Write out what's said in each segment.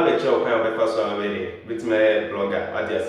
be check kwa be pass on be with my blogger what you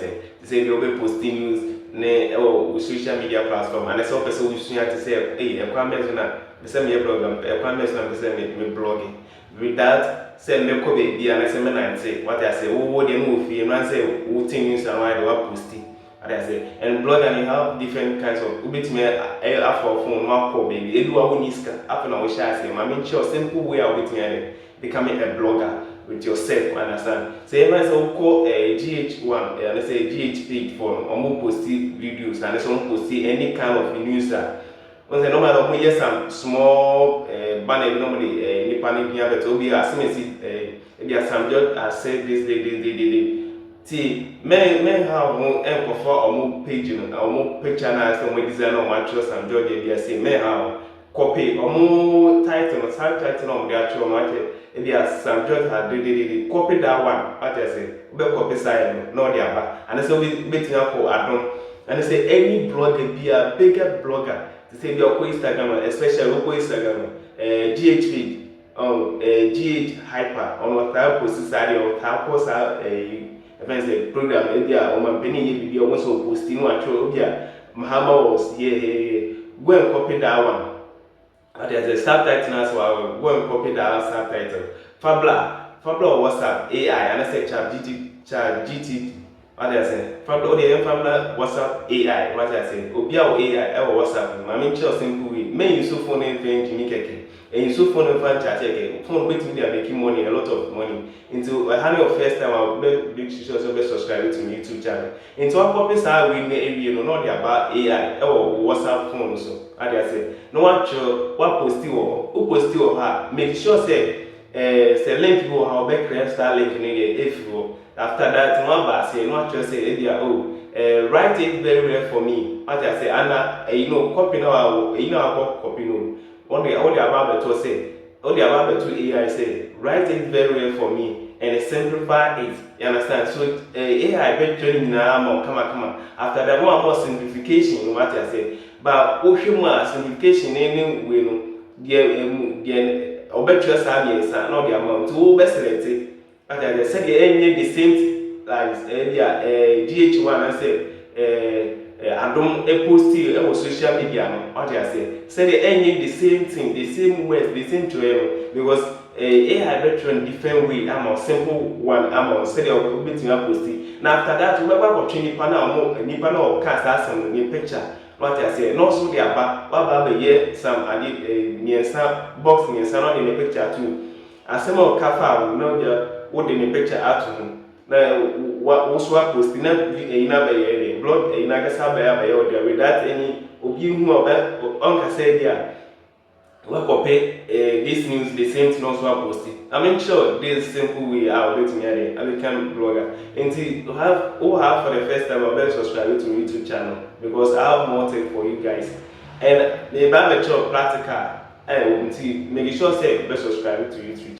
say you be posting news ne social media platform and some person we sua to say hey e kwa mezo na be say me blogger e kwa mezo na be say me blogging with that say me ko be bia na say me na say what I say wo dey no fi no say wo tin news and why they were posting what I say and blog and you have different kinds of ubit me after phone ma ko baby edu wa woni ska after na wo share say ma me sure simple way of it becoming a blogger with yourself, understand? So if I say call GH1, let's say GH page for almost posting videos and some posting any kind of news that once I know we hear some small banner normally in panic near but will be as maybe some judge I said this see men have more for or more page or more picture and some design or mattress and judge they say men have copy or more title or subtitle on the actual market. If you have some judge had copy that one, what I say, be copy side, no the other, and so we meeting up for Adam. And they say any blogger be a bigger blogger. To say your Instagram, especially local Instagram, GH GH hyper, on what type of society or type of events program, India, or my penny video also posting what you Mahama was here. Go and copy that one. There's a subtitle as well. Go and copy that subtitle. Fabla WhatsApp AI and I say chat GT. What I say? Fabla WhatsApp AI. What I say? Obia AI or WhatsApp. I mean, just simple way. May use phone and Jimmy Keke. And use phone and fan chat again. Phone with me, they are making money, a lot of money. Into a hundred of first time, I'll make sure to subscribe to my YouTube channel. Into our copies are we may be not about AI or WhatsApp phone so. As I say, no one sure what post you or who post you or her. Make sure say link you or how make create start link if you after that one bar say no just say write it very well for me. As I say, Anna, copy now, copy no. All the about to say, all the about to AI say, write it very well for me and simplify it. You understand? So AI been training now, come on. After that one more simplification, what I say. But more simplification anyway, no, the obituary service not the amount to best select. As I said, the same like GH1 I say. I don't post it social media. What I say the same thing, the same words, the same to because AI veteran different way. I'm a simple one. I'm a say of between posting. Now after that, we have opportunity nipa or cast some new picture. What I say, not so the about what about some I did near some box near some in the picture too. As some of Kafa will know what in the picture out to him. Now, what was posting in blog in Nagasaba without any of you who are Uncle said, yeah, what copy this news, the same thing also posting. I mean, sure, this simple way I'll do to me, I become blogger. Until have for the first time, I better subscribe to my YouTube channel because I have more things for you guys. And the Bible practical, and make sure say, subscribe to YouTube.